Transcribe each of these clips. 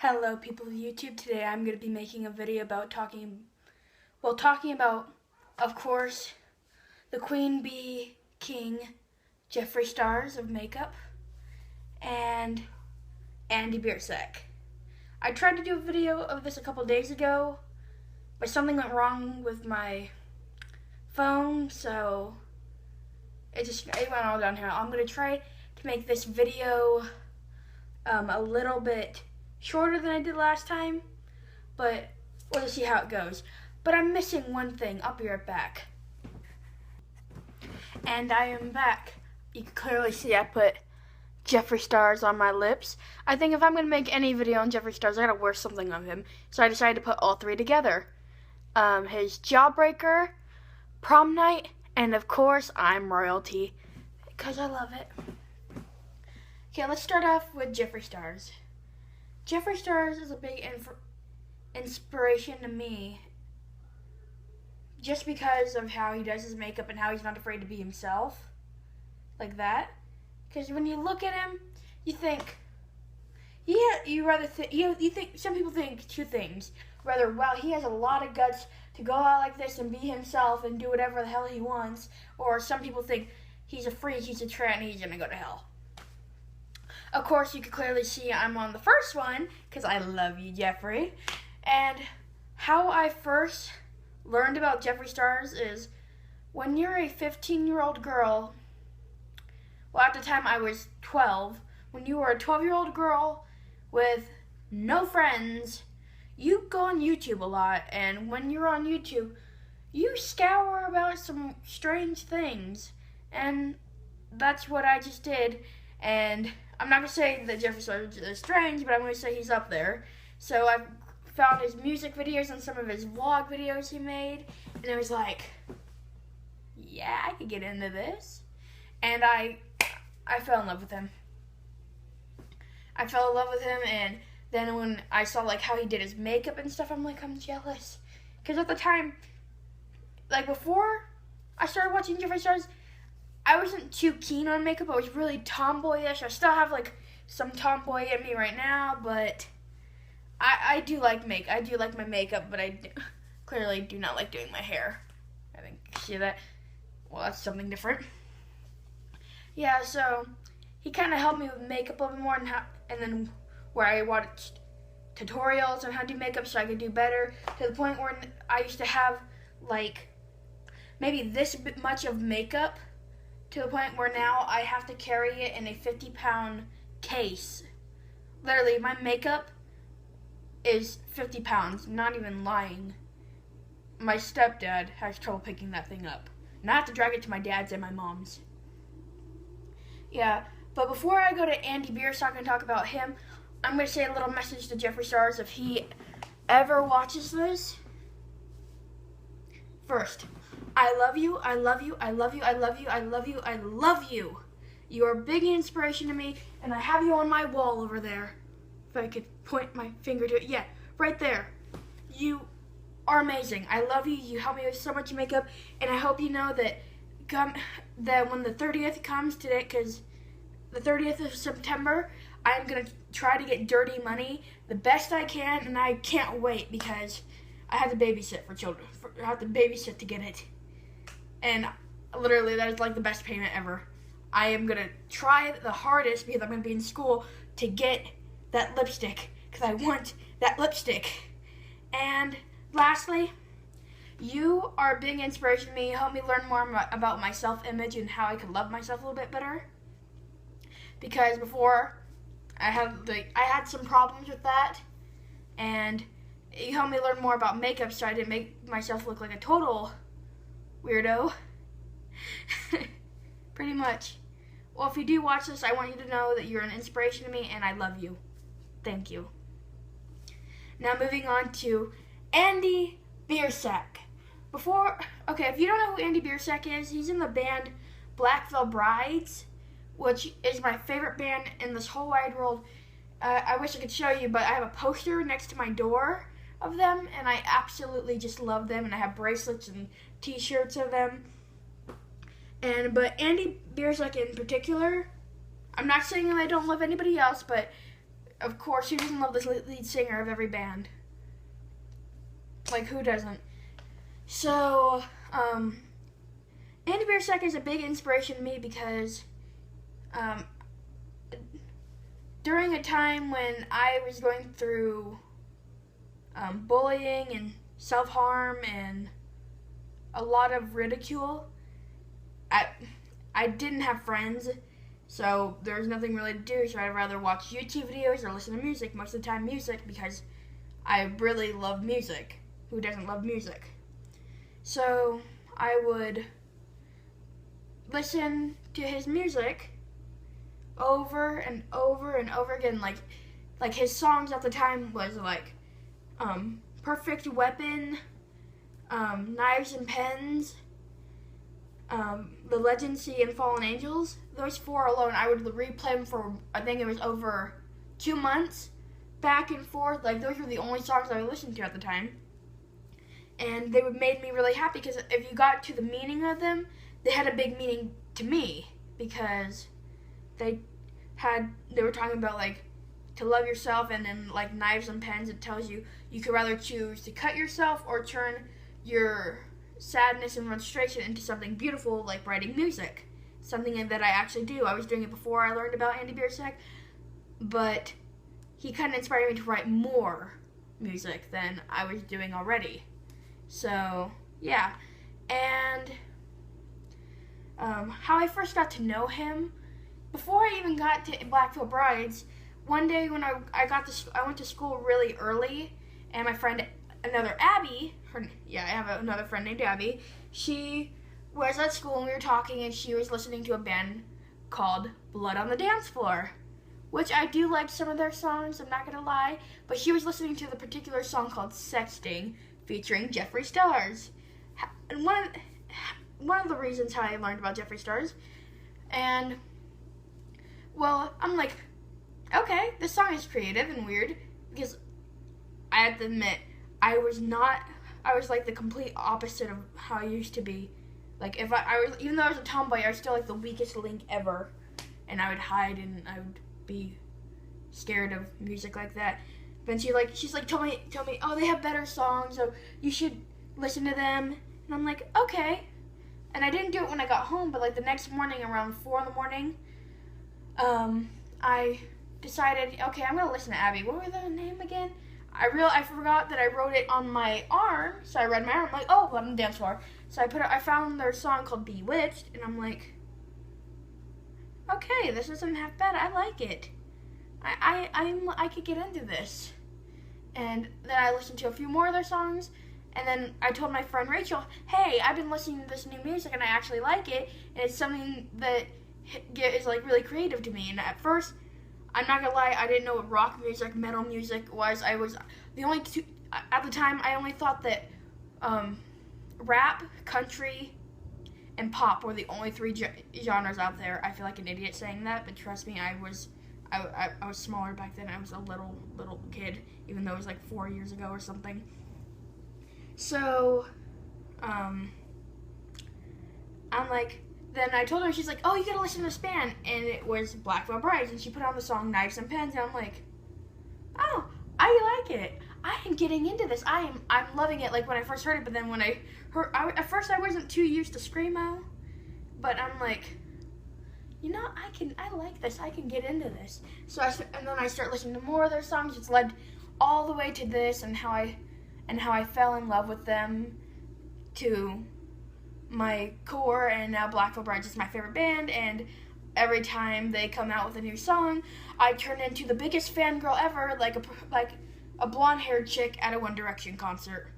Hello people of YouTube. Today I'm going to be making a video about talking about, of course, the Queen Bee King, Jeffree Stars of makeup, and Andy Beirsack. I tried to do a video of this a couple days ago, but something went wrong with my phone, so it went all downhill. I'm going to try to make this video a little bit shorter than I did last time, but we'll just see how it goes. But I'm missing one thing. I'll be right back. And I am back. You can clearly see I put Jeffree Stars on my lips. I think if I'm going to make any video on Jeffree Stars, I gotta wear something on him. So I decided to put all three together. His Jawbreaker, Prom Night, and of course, I'm Royalty, because I love it. Okay, let's start off with Jeffree Stars. Jeffree Stars is a big inspiration to me just because of how he does his makeup and how he's not afraid to be himself, like that. Because when you look at him, you think, some people think two things. Whether, wow, he has a lot of guts to go out like this and be himself and do whatever the hell he wants, or some people think he's a freak, he's a tramp, and he's gonna go to hell. Of course, you can clearly see I'm on the first one, because I love you, Jeffree. And how I first learned about Jeffree Stars is when you're a 15-year-old girl, well, at the time I was 12, when you were a 12-year-old girl with no friends, you go on YouTube a lot, and when you're on YouTube, you scour about some strange things, and that's what I just did. And I'm not going to say that Jeffree Stars is strange, but I'm going to say he's up there. So I found his music videos and some of his vlog videos he made, and it was like, yeah, I could get into this. And I fell in love with him. I fell in love with him, and then when I saw like how he did his makeup and stuff, I'm like, I'm jealous. Because at the time, like before I started watching Jeffree Stars, I wasn't too keen on makeup. I was really tomboyish. I still have like some tomboy in me right now, but I do like I do like my makeup, but I clearly do not like doing my hair. I think, see that? Well, that's something different. Yeah, so he kind of helped me with makeup a little more, and then where I watched tutorials on how to do makeup so I could do better, to the point where I used to have like maybe this much of makeup, to the point where now I have to carry it in a 50-pound case. Literally, my makeup is 50 pounds, not even lying. My stepdad has trouble picking that thing up, and I have to drag it to my dad's and my mom's. Yeah, but before I go to Andy Beirsack and talk about him, I'm going to say a little message to Jeffree Stars if he ever watches this. First, I love you, I love you, I love you, I love you, I love you, I love you. You are a big inspiration to me, and I have you on my wall over there. If I could point my finger to it. Yeah, right there. You are amazing. I love you. You help me with so much makeup, and I hope you know that when the 30th comes today, because the 30th of September, I'm going to try to get dirty money the best I can, and I can't wait because I have to babysit for children. I have to babysit to get it. And literally, that is like the best payment ever. I am going to try the hardest, because I'm going to be in school, to get that lipstick, because I want that lipstick. And lastly, you are a big inspiration to me. You help me learn more about my self-image and how I can love myself a little bit better. Because before, I had some problems with that, and you helped me learn more about makeup, so I didn't make myself look like a total weirdo. Pretty much. Well, if you do watch this, I want you to know that you're an inspiration to me, and I love you. Thank you. Now moving on to Andy Beirsack. If you don't know who Andy Beirsack is, he's in the band Black Veil Brides, which is my favorite band in this whole wide world. I wish I could show you, but I have a poster next to my door of them, and I absolutely just love them, and I have bracelets and t-shirts of them. But Andy Beirsack in particular, I'm not saying that I don't love anybody else, but of course, who doesn't love the lead singer of every band? Like, who doesn't? So, Andy Beirsack is a big inspiration to me because during a time when I was going through bullying and self-harm and a lot of ridicule, I didn't have friends, so there was nothing really to do, so I'd rather watch YouTube videos or listen to music, most of the time music, because I really love music. Who doesn't love music? So I would listen to his music over and over and over again. Like his songs at the time was like Perfect Weapon, Knives and Pens, The Legend, Sea, and Fallen Angels. Those 4 alone, I would replay them for, I think it was over 2 months, back and forth. Like, those were the only songs I listened to at the time. And they made me really happy because if you got to the meaning of them, they had a big meaning to me because they were talking about, like, to love yourself, and then, like, Knives and Pens, it tells you could rather choose to cut yourself or turn your sadness and frustration into something beautiful, like writing music. Something that I actually do. I was doing it before I learned about Andy Beirsack, but he kind of inspired me to write more music than I was doing already. So, yeah. And how I first got to know him, before I even got to Blackfoot Brides, one day when I went to school really early, and my friend, another Abby, I have another friend named Abby, she was at school and we were talking, and she was listening to a band called Blood on the Dance Floor, which I do like some of their songs, I'm not going to lie, but she was listening to the particular song called Sexting, featuring Jeffree Stars. And one of the reasons how I learned about Jeffree Stars, and, well, I'm like, okay, this song is creative and weird, because I have to admit, I was like the complete opposite of how I used to be. Like, if I was, even though I was a tomboy, I was still like the weakest link ever, and I would hide and I would be scared of music like that. But she's like, told me, oh, they have better songs, so you should listen to them. And I'm like, okay. And I didn't do it when I got home, but like the next morning around 4 in the morning, I decided, okay, I'm gonna listen to Abby. What was their name again? I forgot that I wrote it on my arm, so I read my arm. I'm like, oh, Blood on the Dance Floor. So I found their song called Bewitched, and I'm like, okay, this isn't half bad. I like it. I could get into this. And then I listened to a few more of their songs, and then I told my friend Rachel, hey, I've been listening to this new music, and I actually like it, and it's something that is like really creative to me. And at first, I'm not gonna lie, I didn't know what rock music, metal music was. I was the only two at the time. I only thought that rap, country, and pop were the only 3 genres out there. I feel like an idiot saying that, but trust me, I was smaller back then. I was a little kid, even though it was like 4 years ago or something. So, I'm like, then I told her, she's like, oh, you gotta listen to this band, and it was Blackfoot Brides, and she put on the song Knives and Pens, and I'm like, oh, I like it. I am getting into this. I'm loving it, like when I first heard it, but then when at first I wasn't too used to Screamo, but I'm like, you know, I like this, I can get into this. So and then I start listening to more of their songs. It's led all the way to this, and how I fell in love with them, to my core, and now Blackfoot Brides is my favorite band, and every time they come out with a new song, I turn into the biggest fangirl ever, like a blonde-haired chick at a One Direction concert.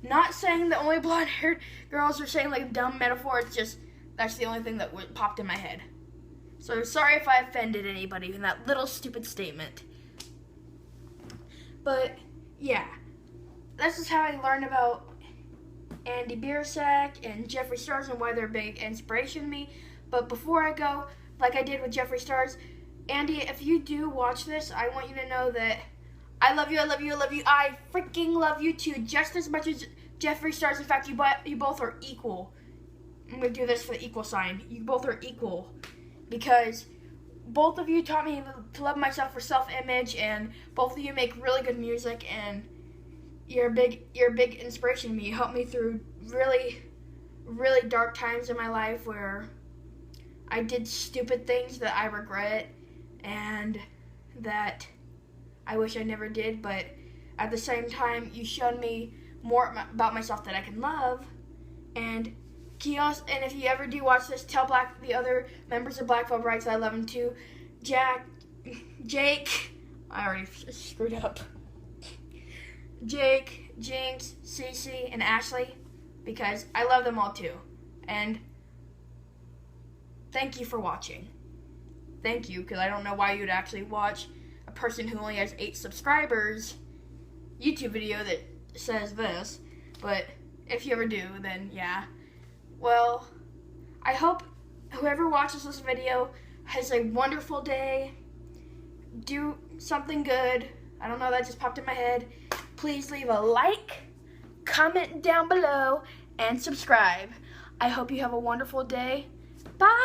Not saying that only blonde-haired girls are saying like a dumb metaphor, it's just, that's the only thing that popped in my head. So sorry if I offended anybody in that little stupid statement. But, yeah, this is how I learned about Andy Beirsack and Jeffree Stars and why they're a big inspiration to me. But before I go, like I did with Jeffree Stars, Andy, if you do watch this, I want you to know that I love you, I love you, I love you. I freaking love you too, just as much as Jeffree Stars. In fact, you both are equal. I'm going to do this for the equal sign. You both are equal. Because both of you taught me to love myself for self-image, and both of you make really good music, and you're a big inspiration to me. You helped me through really, really dark times in my life where I did stupid things that I regret and that I wish I never did, but at the same time, you showed me more about myself that I can love. And if you ever do watch this, tell the other members of Black Velvet Rights that I love them too. Jake, I already screwed up. Jake, Jinx, Cece, and Ashley, because I love them all too. And thank you for watching. Thank you, because I don't know why you'd actually watch a person who only has 8 subscribers YouTube video that says this, but if you ever do, then yeah. Well, I hope whoever watches this video has a wonderful day. Do something good. I don't know, that just popped in my head. Please leave a like, comment down below, and subscribe. I hope you have a wonderful day. Bye!